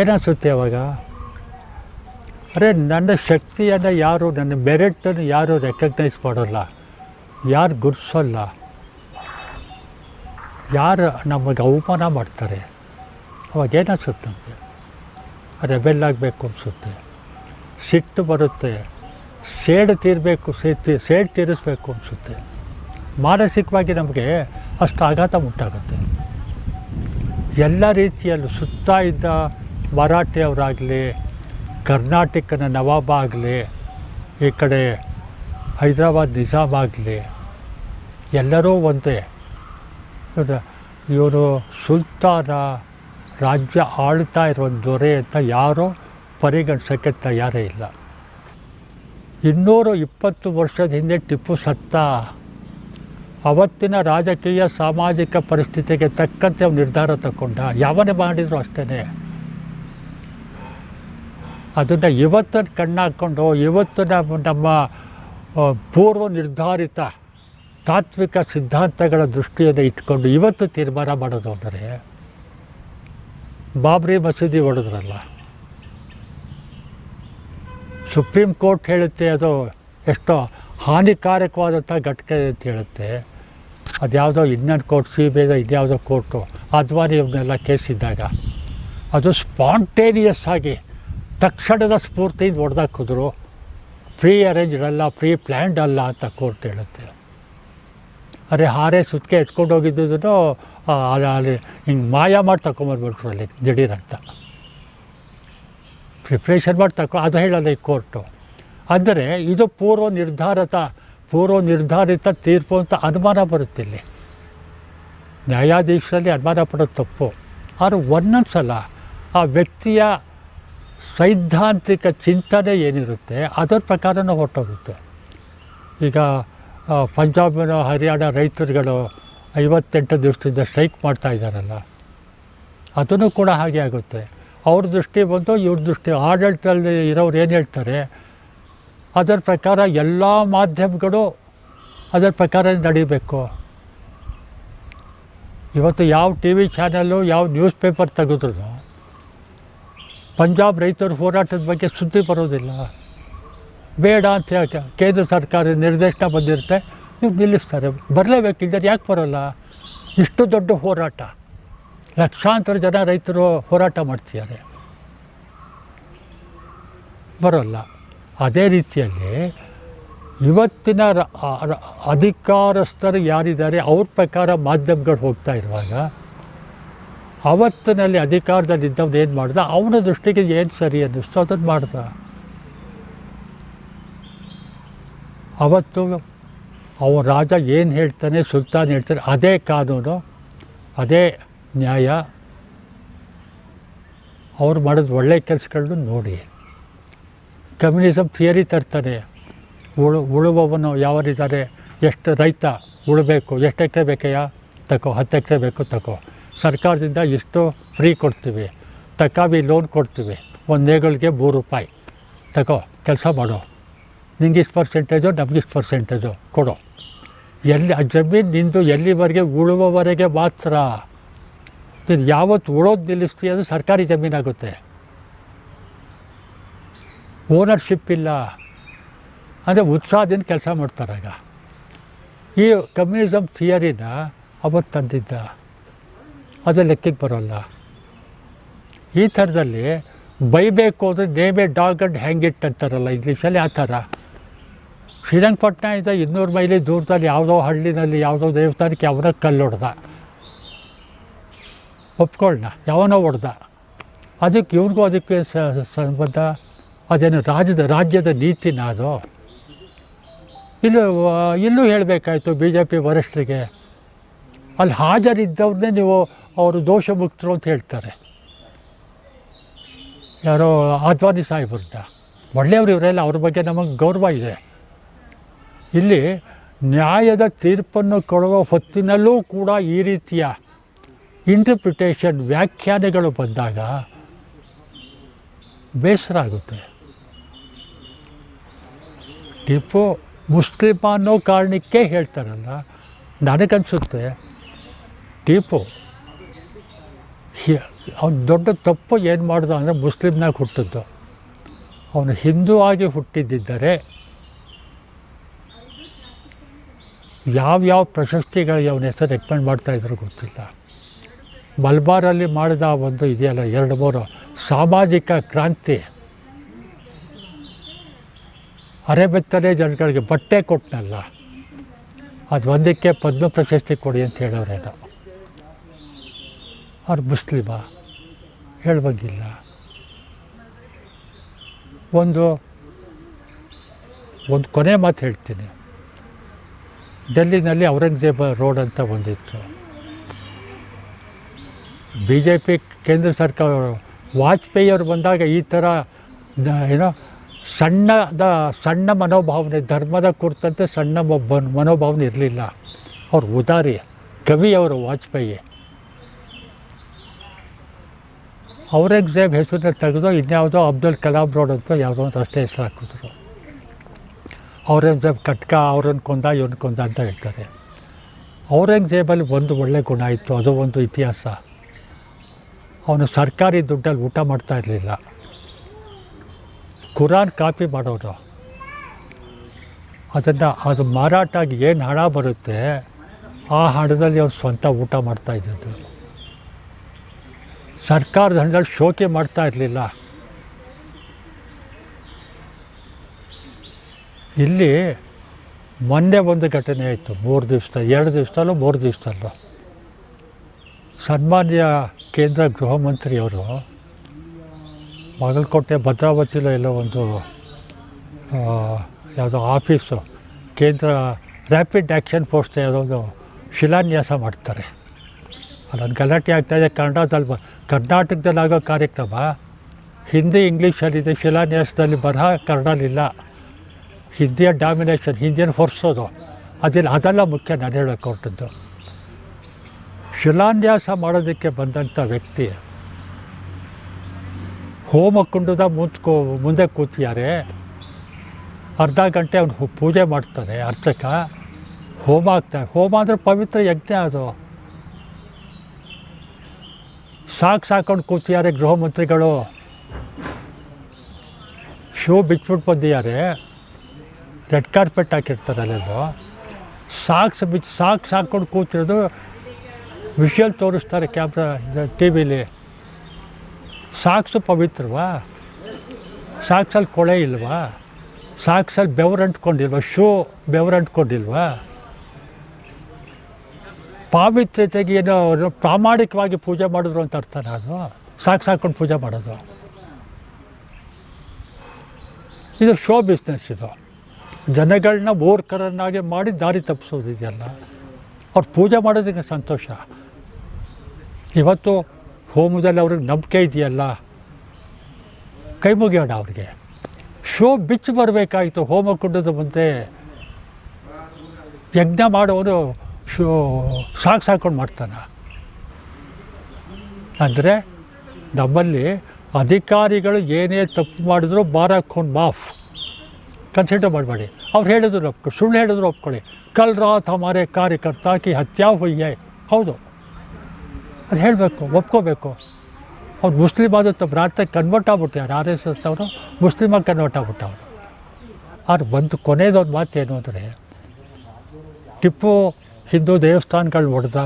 ಏನಿಸುತ್ತೆ ಅವಾಗ? ಅರೆ, ನನ್ನ ಶಕ್ತಿಯನ್ನು ಯಾರು, ನನ್ನ ಮೆರಿಟನ್ನು ಯಾರು ರೆಕಗ್ನೈಸ್ ಮಾಡೋಲ್ಲ, ಯಾರು ಗುರುತಿಸೋಲ್ಲ, ಯಾರು ನಮಗೆ ಅವಮಾನ ಮಾಡ್ತಾರೆ. ಅವಾಗ ಏನಿಸುತ್ತೆ? ನಮಗೆ ರೆಬೆಲ್ ಆಗಬೇಕು ಅನಿಸುತ್ತೆ, ಸಿಟ್ಟು ಬರುತ್ತೆ, ಸೇಡು ತೀರಿಸ್ಬೇಕು ಅನಿಸುತ್ತೆ. ಮಾನಸಿಕವಾಗಿ ನಮಗೆ ಅಷ್ಟು ಆಘಾತ ಉಂಟಾಗುತ್ತೆ. ಎಲ್ಲ ರೀತಿಯಲ್ಲೂ ಸುತ್ತ ಇದ್ದ ಮರಾಠಿಯವರಾಗಲಿ, ಕರ್ನಾಟಕನ ನವಾಬ ಆಗಲಿ, ಈ ಕಡೆ ಹೈದರಾಬಾದ್ ನಿಜಾಮ್ ಆಗಲಿ, ಎಲ್ಲರೂ ಒಂದೇ. ಇವರು ಸುಲ್ತಾನ, ರಾಜ್ಯ ಆಳ್ತಾ ಇರೋ ದೊರೆ ಅಂತ ಯಾರೂ ಪರಿಗಣಿಸೋಕ್ಕೆ ತಯಾರೇ ಇಲ್ಲ. 220 ವರ್ಷದ ಹಿಂದೆ ಟಿಪ್ಪು ಸತ್ತ. ಅವತ್ತಿನ ರಾಜಕೀಯ ಸಾಮಾಜಿಕ ಪರಿಸ್ಥಿತಿಗೆ ತಕ್ಕಂತೆ ಅವ್ನು ನಿರ್ಧಾರ ತಗೊಂಡ. ಯಾವನೇ ಮಾಡಿದ್ರು ಅಷ್ಟೇ. ಅದನ್ನು ಇವತ್ತನ್ನು ಕಣ್ಣಾಕ್ಕೊಂಡು ಇವತ್ತು ನಮ್ಮ ಪೂರ್ವ ನಿರ್ಧಾರಿತ ತಾತ್ವಿಕ ಸಿದ್ಧಾಂತಗಳ ದೃಷ್ಟಿಯನ್ನು ಇಟ್ಕೊಂಡು ಇವತ್ತು ತೀರ್ಮಾನ ಮಾಡೋದು ಅಂದರೆ, ಬಾಬ್ರಿ ಮಸೀದಿ ಹೊಡೆದ್ರಲ್ಲ, ಸುಪ್ರೀಂ ಕೋರ್ಟ್ ಹೇಳುತ್ತೆ ಅದು ಎಷ್ಟೋ ಹಾನಿಕಾರಕವಾದಂಥ ಘಟನೆ ಅಂತ ಹೇಳುತ್ತೆ. ಅದ್ಯಾವುದೋ ಇನ್ನೊಂದು ಕೋರ್ಟ್, CBI ಇದ್ಯಾವುದೋ ಕೋರ್ಟು ಅದ್ವಾನಿ ಇವನ್ನೆಲ್ಲ ಕೇಸಿದ್ದಾಗ ಅದು ಸ್ಪಾಂಟೇನಿಯಸ್ ಆಗಿ ತಕ್ಷಣದ ಸ್ಫೂರ್ತಿಯಿಂದ ಹೊಡೆದಾಕಿದ್ರು. ಪ್ರೀ ಅರೇಂಜ್ಡ್ ಅಲ್ಲ, ಪ್ರೀ ಪ್ಲ್ಯಾನ್ಡ್ ಅಲ್ಲ ಅಂತ ಕೋರ್ಟ್ ಹೇಳುತ್ತೆ. ಅರೆ, ಹಾರೆ ಸುತ್ತಿಗೆ ಎತ್ಕೊಂಡು ಹೋಗಿದ್ದು ಅಲ್ಲಿ ಹಿಂಗೆ ಮಾಯ ಮಾಡಿ ತಗೊಂಬರ್ಬಿಟ್ರು ಅಲ್ಲಿ ದಿಢೀರಂತ ಪ್ರಿಪ್ರೇಷನ್ ಮಾಡಿ ಅದು ಹೇಳಲ್ಲ ಈ ಕೋರ್ಟು. ಅಂದರೆ ಇದು ಪೂರ್ವ ನಿರ್ಧಾರಿತ ತೀರ್ಪು ಅಂತ ಅನುಮಾನ ಬರುತ್ತಿಲ್ಲಿ. ನ್ಯಾಯಾಧೀಶರಲ್ಲಿ ಅನುಮಾನ ಪಡೋದು ತಪ್ಪು. ಆದರೆ ಒಂದೊಂದು ಸಲ ಆ ವ್ಯಕ್ತಿಯ ಸೈದ್ಧಾಂತಿಕ ಚಿಂತನೆ ಏನಿರುತ್ತೆ ಅದರ ಪ್ರಕಾರನೂ ಹೊರಟೋಗುತ್ತೆ. ಈಗ ಪಂಜಾಬಿನ ಹರಿಯಾಣ ರೈತರುಗಳು 58 ದಿವಸದಿಂದ ಸ್ಟ್ರೈಕ್ ಮಾಡ್ತಾ ಇದ್ದಾರಲ್ಲ, ಅದನ್ನು ಕೂಡ ಹಾಗೆ ಆಗುತ್ತೆ. ಅವ್ರ ದೃಷ್ಟಿ ಬಂದು ಇವ್ರ ದೃಷ್ಟಿ, ಆಡಳಿತದಲ್ಲಿ ಇರೋರು ಏನು ಹೇಳ್ತಾರೆ ಅದರ ಪ್ರಕಾರ ಎಲ್ಲ ಮಾಧ್ಯಮಗಳು ಅದರ ಪ್ರಕಾರ ನಡೀಬೇಕು. ಇವತ್ತು ಯಾವ TV ಚಾನಲ್ಲು, ಯಾವ ನ್ಯೂಸ್ ಪೇಪರ್ ತೆಗೆದ್ರು ಪಂಜಾಬ್ ರೈತರ ಹೋರಾಟದ ಬಗ್ಗೆ ಸುದ್ದಿ ಬರೋದಿಲ್ಲ. ಬೇಡ ಅಂತ ಯಾಕೆ ಕೇಂದ್ರ ಸರ್ಕಾರ ನಿರ್ದೇಶನ ಬಂದಿರುತ್ತೆ, ನೀವು ನಿಲ್ಲಿಸ್ತಾರೆ. ಬರಲೇಬೇಕಿದ್ದರೆ ಯಾಕೆ ಬರೋಲ್ಲ? ಇಷ್ಟು ದೊಡ್ಡ ಹೋರಾಟ, ಲಕ್ಷಾಂತರ ಜನ ರೈತರು ಹೋರಾಟ ಮಾಡ್ತಿದ್ದಾರೆ, ಬರೋಲ್ಲ. ಅದೇ ರೀತಿಯಲ್ಲಿ ಇವತ್ತಿನ ಅಧಿಕಾರಸ್ಥರು ಯಾರಿದ್ದಾರೆ ಅವ್ರ ಪ್ರಕಾರ ಮಾಧ್ಯಮಗಳು ಹೋಗ್ತಾ ಇರುವಾಗ, ಅವತ್ತಿನಲ್ಲಿ ಅಧಿಕಾರದಲ್ಲಿದ್ದವ್ನು ಏನು ಮಾಡ್ದ, ಅವನ ದೃಷ್ಟಿಗೆ ಏನು ಸರಿ ಅನ್ನಿಸ್ತು ಅದನ್ನು ಮಾಡ್ದ. ಅವತ್ತು ಅವನ ರಾಜ ಏನು ಹೇಳ್ತಾನೆ, ಸುಲ್ತಾನ್ ಹೇಳ್ತಾನೆ, ಅದೇ ಕಾನೂನು, ಅದೇ ನ್ಯಾಯ. ಅವ್ರು ಮಾಡೋದು ಒಳ್ಳೆಯ ಕೆಲಸಗಳನ್ನು ನೋಡಿ. Communism theory ತರ್ತಾನೆ. ಉಳುವವನು ಯಾವರಿದ್ದಾರೆ, ಎಷ್ಟು ರೈತ ಉಳಬೇಕು, ಎಷ್ಟು ಎಕರೆ ಬೇಕಯ್ಯ ತಗೋ, 10 ಎಕರೆ ಬೇಕು ತಗೋ, ಸರ್ಕಾರದಿಂದ ಇಷ್ಟು ಫ್ರೀ ಕೊಡ್ತೀವಿ, ತಕಾವಿ ಲೋನ್ ಕೊಡ್ತೀವಿ, ಒಂದು ನೇಗಳಿಗೆ 3 ರೂಪಾಯಿ ತಗೋ, ಕೆಲಸ ಮಾಡೋ, ನಿಂಗೆ ಇಷ್ಟು ಪರ್ಸೆಂಟೇಜು ನಮಗಿಷ್ಟು ಪರ್ಸೆಂಟೇಜು ಕೊಡೋ. ಎಲ್ಲಿ ಆ ಜಮೀನು ನಿಂದು ಎಲ್ಲಿವರೆಗೆ ಉಳುವವರೆಗೆ ಮಾತ್ರ. ನೀನು ಯಾವತ್ತು ಉಳೋದು ನಿಲ್ಲಿಸ್ತೀಯ ಅದು ಸರ್ಕಾರಿ ಜಮೀನಾಗುತ್ತೆ, ಓನರ್ಶಿಪ್ ಇಲ್ಲ. ಅಂದರೆ ಉತ್ಸಾಹದಿಂದ ಕೆಲಸ ಮಾಡ್ತಾರಾಗ. ಈ ಕಮ್ಯುನಿಸಮ್ ಥಿಯರಿನ ಅವತ್ತು ತಂದಿದ್ದ, ಅದು ಲೆಕ್ಕಕ್ಕೆ ಬರೋಲ್ಲ. ಈ ಥರದಲ್ಲಿ ಬೈಬೇಕು ಅಂದರೆ ನೇಮೆ ಡಾಗ್ ಆ್ಯಂಡ್ ಹ್ಯಾಂಗ್ ಇಟ್ ಅಂತಾರಲ್ಲ ಇಂಗ್ಲೀಷಲ್ಲಿ, ಆ ಥರ. ಶ್ರೀರಂಗಪಟ್ಟಣದಿಂದ 200 ಮೈಲಿ ದೂರದಲ್ಲಿ ಯಾವುದೋ ಹಳ್ಳಿನಲ್ಲಿ ಯಾವುದೋ ದೇವಸ್ಥಾನಕ್ಕೆ ಅವರ ಕಲ್ಲೊಡ್ದ, ಒಪ್ಕೊಳ್ಳೋಣ, ಯಾವನೋ ಹೊಡೆದ, ಅದಕ್ಕೆ ಇವ್ರಿಗೂ ಅದಕ್ಕೆ ಸಂಬಂಧ? ಅದೇನು ರಾಜ್ಯದ ನೀತಿನ ಅದು? ಇಲ್ಲೂ ಹೇಳಬೇಕಾಯ್ತು ಬಿ ಜೆ ಪಿ ವರಿಷ್ಠರಿಗೆ. ಅಲ್ಲಿ ಹಾಜರಿದ್ದವ್ರನ್ನೇ ನೀವು ಅವರು ದೋಷ ಮುಕ್ತರು ಅಂತ ಹೇಳ್ತಾರೆ. ಯಾರೋ ಅದ್ವಾನಿ ಸಾಹೇಬ್ರನ್ನ, ಒಳ್ಳೆಯವರು ಇವರೆಲ್ಲ, ಅವ್ರ ಬಗ್ಗೆ ನಮಗೆ ಗೌರವ ಇದೆ. ಇಲ್ಲಿ ನ್ಯಾಯದ ತೀರ್ಪನ್ನು ಕೊಡುವ ಹೊತ್ತಿನಲ್ಲೂ ಕೂಡ ಈ ರೀತಿಯ ಇಂಟರ್ಪ್ರಿಟೇಷನ್, ವ್ಯಾಖ್ಯಾನಗಳು ಬಂದಾಗ ಬೇಸರ ಆಗುತ್ತೆ. ಟಿಪ್ಪು ಮುಸ್ಲಿಮ ಅನ್ನೋ ಕಾರಣಕ್ಕೆ ಹೇಳ್ತಾರಲ್ಲ, ನನಗನ್ಸುತ್ತೆ ಟಿಪ್ಪು ಅವನು ದೊಡ್ಡ ತಪ್ಪು ಏನು ಮಾಡ್ದ ಅಂದರೆ ಮುಸ್ಲಿಮ್ನಾಗ ಹುಟ್ಟಿದ್ದು. ಅವನು ಹಿಂದೂ ಆಗಿ ಹುಟ್ಟಿದ್ದರೆ ಯಾವ್ಯಾವ ಪ್ರಶಸ್ತಿಗಳಿಗೆ ಅವನ ಹೆಸರು ರೆಕಮೆಂಡ್ ಮಾಡ್ತಾಯಿದ್ರು ಗೊತ್ತಿಲ್ಲ. ಮಲ್ಬಾರಲ್ಲಿ ಮಾಡಿದ ಒಂದು ಇದೆಯಲ್ಲ 2-3 ಸಾಮಾಜಿಕ ಕ್ರಾಂತಿ, ಅರೆಬೆತ್ತಲೆ ಜನಗಳಿಗೆ ಬಟ್ಟೆ ಕೊಟ್ಟನಲ್ಲ, ಅದು ಒಂದಕ್ಕೆ ಪದ್ಮ ಪ್ರಶಸ್ತಿ ಕೊಡಿ ಅಂತ ಹೇಳೋರೇನೋ. ಅವ್ರು ಮುಸ್ಲಿಮ ಹೇಳುವಂಗಿಲ್ಲ. ಒಂದು ಕೊನೆ ಮಾತು ಹೇಳ್ತೀನಿ. ಡೆಲ್ಲಿನಲ್ಲಿ ಔರಂಗಜೇಬ ರೋಡ್ ಅಂತ ಒಂದಿತ್ತು. ಬಿ ಜೆ ಪಿ ಕೇಂದ್ರ ಸರ್ಕಾರ ವಾಜಪೇಯಿ ಅವರು ಬಂದಾಗ ಈ ಥರ ಏನೋ ಸಣ್ಣ ಮನೋಭಾವನೆ, ಧರ್ಮದ ಕುರಿತಂತೆ ಸಣ್ಣ ಮನೋಭಾವನೆ ಇರಲಿಲ್ಲ. ಅವ್ರು ಉದಾರಿ ಕವಿಯವರು ವಾಜಪೇಯಿ. ಔರಂಗಜೇಬ್ ಹೆಸರನ್ನ ತೆಗೆದು ಇನ್ಯಾವುದೋ ಅಬ್ದುಲ್ ಕಲಾಂ ರೋಡ್ ಅಂತ ಯಾವುದೋ ಒಂದು ರಸ್ತೆ ಹೆಸರು ಹಾಕಿದ್ರು. ಔರಂಗಜೇಬ್ ಕಟ್ಕ, ಅವ್ರನ್ನ ಕೊಂದ ಇವ್ರನ್ನ ಕೊಂದ ಅಂತ ಹೇಳ್ತಾರೆ. ಔರಂಗಜೇಬಲ್ಲಿ ಒಂದು ಒಳ್ಳೆ ಗುಣ ಇತ್ತು, ಅದು ಒಂದು ಇತಿಹಾಸ. ಅವನು ಸರ್ಕಾರಿ ದುಡ್ಡಲ್ಲಿ ಊಟ ಮಾಡ್ತಾ ಇರಲಿಲ್ಲ. ಕುರಾನ್ ಕಾಪಿ ಮಾಡೋರು, ಅದು ಮಾರಾಟ ಆಗಿ ಏನು ಹಣ ಬರುತ್ತೆ ಆ ಹಣದಲ್ಲಿ ಅವ್ರು ಸ್ವಂತ ಊಟ ಮಾಡ್ತಾಯಿದ್ದದ್ದು. ಸರ್ಕಾರದ ಹಣದಲ್ಲಿ ಶೋಕಿ ಮಾಡ್ತಾ ಇರಲಿಲ್ಲ. ಇಲ್ಲಿ ಮೊನ್ನೆ ಒಂದು ಘಟನೆ ಆಯಿತು, 2 ದಿವಸದಲ್ಲೋ ಸನ್ಮಾನ್ಯ ಕೇಂದ್ರ ಗೃಹ ಮಂತ್ರಿಯವರು ಬಾಗಲಕೋಟೆ ಭದ್ರಾವತಿಲೋ ಎಲ್ಲೋ ಒಂದು ಯಾವುದೋ ಆಫೀಸು, ಕೇಂದ್ರ ರ್ಯಾಪಿಡ್ ಆ್ಯಕ್ಷನ್ ಫೋರ್ಸ್ ಯಾವುದೋ ಶಿಲಾನ್ಯಾಸ ಮಾಡ್ತಾರೆ. ಅಲ್ಲೊಂದು ಗಲಾಟೆ ಆಗ್ತಾಯಿದೆ. ಕರ್ನಾಟಕದಲ್ಲಿ ಆಗೋ ಕಾರ್ಯಕ್ರಮ ಹಿಂದಿ ಇಂಗ್ಲೀಷಲ್ಲಿದೆ, ಶಿಲಾನ್ಯಾಸದಲ್ಲಿ ಬರಹ ಕನ್ನಡಲಿಲ್ಲ. ಹಿಂದಿಯ ಡಾಮಿನೇಷನ್, ಹಿಂದಿಯನ್ನು ಹೊರಿಸೋದು ಅದೆಲ್ಲ ಮುಖ್ಯ. ನಾನು ಹೇಳೋಕ್ಕೆ ಹೊರಟದ್ದು, ಶಿಲಾನ್ಯಾಸ ಮಾಡೋದಕ್ಕೆ ಬಂದಂಥ ವ್ಯಕ್ತಿ ಹೋಮಕುಂಡದ ಮುಂದೆ ಕೂತಿದ್ದಾರೆ. ಅರ್ಧ ಗಂಟೆ ಅವನು ಪೂಜೆ ಮಾಡ್ತಾನೆ ಅರ್ಚಕ, ಹೋಮ ಆಗ್ತಾನೆ. ಹೋಮ ಅಂದರೆ ಪವಿತ್ರ ಯಜ್ಞ. ಅದು ಸಾಕೊಂಡು ಕೂತಿದ್ದಾರೆ ಗೃಹ ಮಂತ್ರಿಗಳು. ಶೂ ಬಿಚ್ಬಿಟ್ಟು ಬಂದಿದ್ದಾರೆ, ರೆಡ್ ಕಾರ್ಪೆಟ್ ಹಾಕಿರ್ತಾರೆ ಅಲ್ಲೆಲ್ಲೋ. ಸಾಕೊಂಡು ಕೂತಿರೋದು ವಿಷುವಲ್ ತೋರಿಸ್ತಾರೆ ಕ್ಯಾಮ್ರಾ ಟಿ ವಿಲಿ. ಸಾಕ್ಸು ಪವಿತ್ರವಾ? ಸಾಕ್ಸಲ್ಲಿ ಕೊಳೆ ಇಲ್ವಾ? ಸಾಕ್ಸಲ್ಲಿ ಬೆವರು ಅಂಟ್ಕೊಂಡಿಲ್ವಾ? ಶೂ ಬೆವರು ಅಂಟ್ಕೊಂಡಿಲ್ವಾ? ಪಾವಿತ್ರ್ಯತೆಗೆ ಏನೋ ಪ್ರಾಮಾಣಿಕವಾಗಿ ಪೂಜೆ ಮಾಡಿದ್ರು ಅಂತ ಅರ್ಥನ ಅದು? ಸಾಕೊಂಡು ಪೂಜೆ ಮಾಡೋದು ಇದು ಶೋ ಬಿಸ್ನೆಸ್. ಇದು ಜನಗಳನ್ನ ಮೂರ್ಖರನ್ನಾಗಿ ಮಾಡಿ ದಾರಿ ತಪ್ಪಿಸೋದಿದೆಯಲ್ಲ. ಅವ್ರು ಪೂಜೆ ಮಾಡೋದಕ್ಕೆ ಸಂತೋಷ. ಇವತ್ತು ಹೋಮದಲ್ಲಿ ಅವ್ರಿಗೆ ನಂಬಿಕೆ ಇದೆಯಲ್ಲ, ಕೈ ಮುಗಿಯೋಣ ಅವ್ರಿಗೆ. ಶೋ ಬಿಚ್ಚಿ ಬರಬೇಕಾಯಿತು ಹೋಮಕುಂಡದ ಮುಂದೆ. ಯಜ್ಞ ಮಾಡೋನು ಸಾಕೊಂಡು ಮಾಡ್ತಾನೆ. ಅಂದರೆ ನಮ್ಮಲ್ಲಿ ಅಧಿಕಾರಿಗಳು ಏನೇ ತಪ್ಪು ಮಾಡಿದ್ರು ಬಾರಾಕೊಂಡು ಮಾಫ್ ಕನ್ಸಿಡರ್ ಮಾಡಬೇಡಿ. ಅವ್ರು ಹೇಳಿದ್ರು ಸುಳ್ಳು ಹೇಳಿದ್ರು ಒಪ್ಕೊಳ್ಳಿ. ಕಲ್ ರಾತ್ ಹಮಾರೆ ಕಾರ್ಯಕರ್ತ ಕಿ ಹತ್ಯಾ ಹುಯ್ಯೆ, ಹೌದು, ಅದು ಹೇಳಬೇಕು, ಒಪ್ಕೋಬೇಕು. ಅವ್ರು ಮುಸ್ಲಿಮ್ ಆದ ರಾತ್ರಿ ಕನ್ವರ್ಟ್ ಆಗ್ಬಿಟ್ಟಾರೆ. RSS ಅವರು ಮುಸ್ಲಿಮಾಗಿ ಕನ್ವರ್ಟ್ ಆಗ್ಬಿಟ್ಟವ್ರು. ಅವ್ರು ಬಂದು ಕೊನೆಯದೊಂದು ಮಾತೇನು ಅಂದರೆ, ಟಿಪ್ಪು ಹಿಂದೂ ದೇವಸ್ಥಾನಗಳು ಹೊಡೆದ,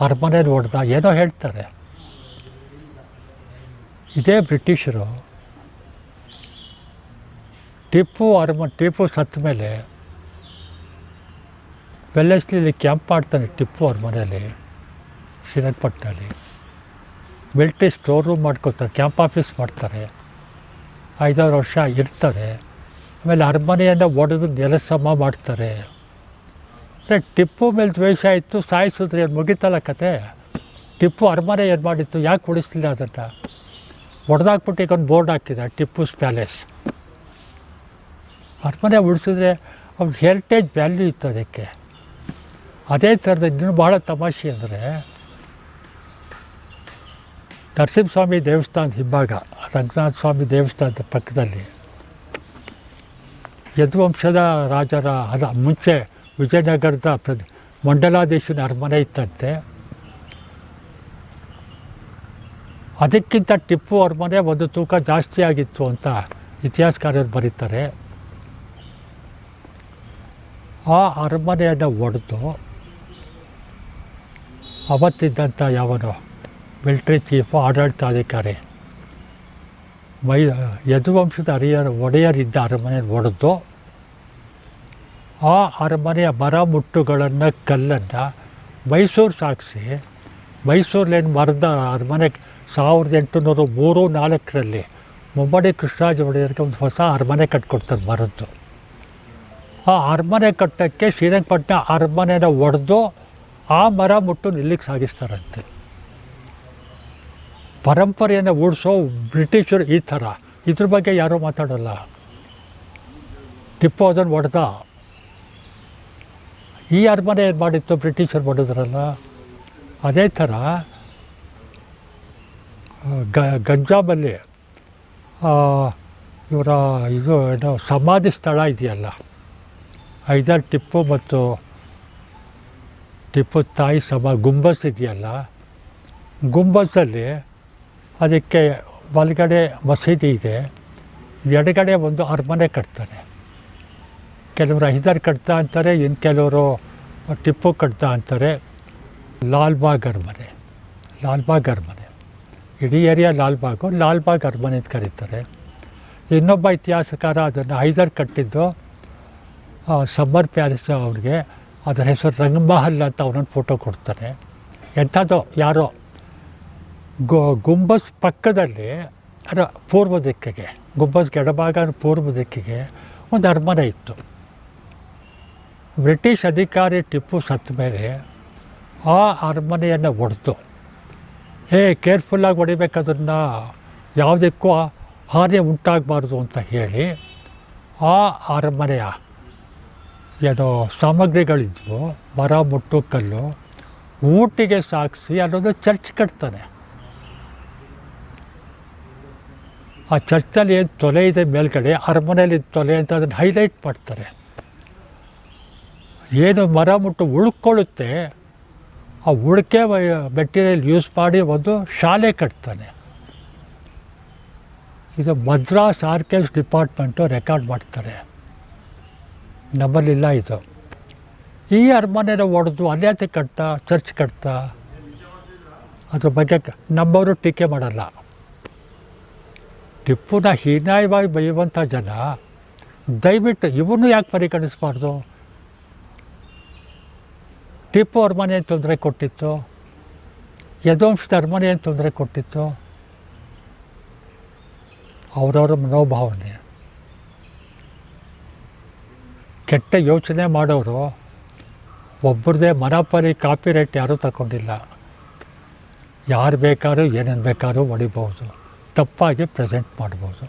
ಅರಮನೆಯಲ್ಲಿ ಹೊಡೆದ, ಏನೋ ಹೇಳ್ತಾರೆ. ಇದೇ ಬ್ರಿಟಿಷರು ಟಿಪ್ಪು ಸತ್ತ ಮೇಲೆ ವೆಲ್ಲೆಸ್ಲಿಲಿ ಕ್ಯಾಂಪ್ ಮಾಡ್ತಾನೆ ಟಿಪ್ಪು ಅವ್ರ ಮನೆಯಲ್ಲಿ ಶ್ರೀರಂಗಪಟ್ಟಣದಲ್ಲಿ. ಮಿಲ್ಟ್ರಿ ಸ್ಟೋರ್ ರೂಮ್ ಮಾಡ್ಕೋತಾರೆ, ಕ್ಯಾಂಪ್ ಆಫೀಸ್ ಮಾಡ್ತಾರೆ, 5-6 ವರ್ಷ ಇರ್ತಾರೆ. ಆಮೇಲೆ ಅರಮನೆಯನ್ನು ಒಡೆದು ನೆಲಸಮ ಮಾಡ್ತಾರೆ. ಟಿಪ್ಪು ಮೇಲೆ ದ್ವೇಷ ಇತ್ತು, ಸಾಯಿಸಿದ್ರೆ ಮುಗಿತಲ್ಲ ಕತೆ. ಟಿಪ್ಪು ಅರಮನೆ ಏನು ಮಾಡಿತ್ತು, ಯಾಕೆ ಉಳಿಸ್ಲಿಲ್ಲ ಅದನ್ನು? ಒಡೆದಾಕ್ಬಿಟ್ಟು ಈಗ ಒಂದು ಬೋರ್ಡ್ ಹಾಕಿದ ಟಿಪ್ಪುಸ್ ಪ್ಯಾಲೇಸ್. ಅರಮನೆ ಉಳಿಸಿದ್ರೆ ಅವ್ರ ಹೆರಿಟೇಜ್ ವ್ಯಾಲ್ಯೂ ಇತ್ತು ಅದಕ್ಕೆ. ಅದೇ ಥರದ ಇನ್ನೂ ಭಾಳ ತಮಾಷೆ ಅಂದರೆ, ನರಸಿಂಹಸ್ವಾಮಿ ದೇವಸ್ಥಾನದ ಹಿಂಭಾಗ, ರಂಗನಾಥ ಸ್ವಾಮಿ ದೇವಸ್ಥಾನದ ಪಕ್ಕದಲ್ಲಿ ಯದುವಂಶದ ರಾಜರ ಮುಂಚೆ ವಿಜಯನಗರದ ಮಂಡಲಾಧೀಶನ ಅರಮನೆ ಇತ್ತಂತೆ. ಅದಕ್ಕಿಂತ ಟಿಪ್ಪು ಅರಮನೆ ಒಂದು ತೂಕ ಜಾಸ್ತಿ ಆಗಿತ್ತು ಅಂತ ಇತಿಹಾಸಕಾರರು ಬರೀತಾರೆ. ಆ ಅರಮನೆಯನ್ನು ಒಡೆದು ಅವತ್ತಿದ್ದಂಥ ಯಾವನೋ ಮಿಲ್ಟ್ರಿ ಚೀಫು, ಆಡಳಿತಾಧಿಕಾರಿ, ಯದುವಂಶದ ಒಡೆಯರಿದ್ದ ಅರಮನೆ ಒಡೆದು ಆ ಅರಮನೆಯ ಮರ ಮುಟ್ಟುಗಳನ್ನು, ಕಲ್ಲನ್ನು ಮೈಸೂರು ಸಾಗಿಸಿ, ಮೈಸೂರಲ್ಲೇನು ಮರದ ಅರಮನೆ 1803-4 ಮುಮ್ಮಡಿ ಕೃಷ್ಣರಾಜ ಒಡೆಯರಿಗೆ ಒಂದು ಹೊಸ ಅರಮನೆ ಕಟ್ಕೊಡ್ತಾರೆ ಮರದ್ದು. ಆ ಅರಮನೆ ಕಟ್ಟೋಕ್ಕೆ ಶ್ರೀರಂಗಪಟ್ಟಣ ಅರಮನೆನ ಒಡೆದು ಆ ಮರ ಮುಟ್ಟು ಇಲ್ಲಿಗೆ ಸಾಗಿಸ್ತಾರಂತೆ. ಪರಂಪರೆಯನ್ನು ಉಳಿಸೋ ಬ್ರಿಟಿಷರು ಈ ಥರ, ಇದ್ರ ಬಗ್ಗೆ ಯಾರೂ ಮಾತಾಡೋಲ್ಲ. ಟಿಪ್ಪು ಅದನ್ನು ಒಡೆದ. ಈ ಅರಮನೆ ಏನು ಮಾಡಿತ್ತು, ಬ್ರಿಟಿಷರು ಹೊಡೆದ್ರಲ್ಲ. ಅದೇ ಥರ ಗಂಜಾಮಲ್ಲಿ ಇವರ ಇದು ಏನೋ ಸಮಾಧಿ ಸ್ಥಳ ಇದೆಯಲ್ಲ, ಐದರ್ ಟಿಪ್ಪು ಮತ್ತು ಟಿಪ್ಪು ತಾಯಿ ಗುಂಬಸ್ ಇದೆಯಲ್ಲ, ಗುಂಬಸ್ಸಲ್ಲಿ ಅದಕ್ಕೆ ಬಲಗಡೆ ಮಸೀದಿ ಇದೆ, ಎಡಗಡೆ ಒಂದು ಅರಮನೆ ಕಟ್ತಾನೆ. ಕೆಲವರು ಹೈದರ್ ಕಟ್ತಾ ಅಂತಾರೆ, ಇನ್ನು ಕೆಲವರು ಟಿಪ್ಪು ಕಟ್ತಾ ಅಂತಾರೆ. ಲಾಲ್ಬಾಗ್ ಅರಮನೆ, ಇಡೀ ಏರಿಯಾ ಲಾಲ್ಬಾಗ್ ಅರಮನೆ ಅಂತ ಕರೀತಾರೆ. ಇನ್ನೊಬ್ಬ ಇತಿಹಾಸಕಾರ ಅದನ್ನು ಹೈದರ್ ಕಟ್ಟಿದ್ದು ಸಮ್ಮರ್ ಪ್ಯಾಲೇಸ್ ಅವ್ರಿಗೆ, ಅದರ ಹೆಸರು ರಂಗಮಹಲ್ ಅಂತ ಅವನೊಂದು ಫೋಟೋ ಕೊಡ್ತಾನೆ. ಎಂಥದ್ದೋ ಯಾರೋ ಗುಂಬಸ್ ಪಕ್ಕದಲ್ಲಿ, ಅದರ ಪೂರ್ವ ದಿಕ್ಕಿಗೆ, ಗುಂಬಸ್ಗೆ ಎಡಭಾಗ ಪೂರ್ವ ದಿಕ್ಕಿಗೆ ಒಂದು ಅರಮನೆ ಇತ್ತು. ಬ್ರಿಟಿಷ್ ಅಧಿಕಾರಿ ಟಿಪ್ಪು ಸತ್ತ ಮೇಲೆ ಆ ಅರಮನೆಯನ್ನು ಒಡೆದು, ಕೇರ್ಫುಲ್ಲಾಗಿ ಹೊಡಿಬೇಕದನ್ನು, ಯಾವುದಕ್ಕೂ ಹಾನಿ ಉಂಟಾಗಬಾರ್ದು ಅಂತ ಹೇಳಿ ಆ ಅರಮನೆಯ ಏನೋ ಸಾಮಗ್ರಿಗಳಿದ್ವು, ಮರ ಮುಟ್ಟು ಕಲ್ಲು, ಊಟಿಗೆ ಸಾಗಿಸಿ ಅಲ್ಲೊಂದು ಚರ್ಚ್ ಕಟ್ತಾನೆ. ಆ ಚರ್ಚಲ್ಲಿ ಏನು ತೊಲೆ ಇದೆ ಮೇಲ್ಗಡೆ, ಅರಮನೆಯಲ್ಲಿ ತೊಲೆ ಅಂತ ಅದನ್ನು ಹೈಲೈಟ್ ಮಾಡ್ತಾರೆ. ಏನು ಮರ ಮುಟ್ಟು ಉಳ್ಕೊಳ್ಳುತ್ತೆ, ಆ ಉಳಿಕೆ ಮೆಟೀರಿಯಲ್ ಯೂಸ್ ಮಾಡಿ ಒಂದು ಶಾಲೆ ಕಟ್ತಾನೆ. ಇದು ಮದ್ರಾಸ್ ಆರ್ಕೈವ್ಸ್ ಡಿಪಾರ್ಟ್ಮೆಂಟು ರೆಕಾರ್ಡ್ ಮಾಡ್ತಾರೆ, ನಮ್ಮಲ್ಲಿಲ್ಲ ಇದು. ಈ ಅರಮನೆನ ಒಡೆದು ಅಲ್ಯಾತೆ ಕಟ್ತಾ, ಚರ್ಚ್ ಕಟ್ತಾ, ಅದ್ರ ಬಗ್ಗೆ ನಮ್ಮವರು ಟೀಕೆ ಮಾಡಲ್ಲ. ಟಿಪ್ಪುನ ಹೀನಾಯವಾಗಿ ಬೈಯುವಂಥ ಜನ ದಯವಿಟ್ಟು ಇವನು ಯಾಕೆ ಪರಿಗಣಿಸಬಾರ್ದು? ಟಿಪ್ಪು ಅರಮನೆ ಏನು ತೊಂದರೆ ಕೊಟ್ಟಿತ್ತು, ಯದುವಂಶದ ಅರಮನೆ ಏನು ತೊಂದರೆ ಕೊಟ್ಟಿತ್ತು? ಅವರವರ ಮನೋಭಾವನೆ. ಕೆಟ್ಟ ಯೋಚನೆ ಮಾಡೋರು ಒಬ್ಬರದೇ ಮನಪರಿ ಕಾಪಿರೈಟ್ ಯಾರೂ ತಗೊಂಡಿಲ್ಲ. ಯಾರು ಬೇಕಾದ್ರೂ ಏನೇನು ಬೇಕಾದ್ರೂ ಹೊಡಿಬೋದು, ತಪ್ಪಾಗಿ ಪ್ರೆಸೆಂಟ್ ಮಾಡ್ಬೋದು.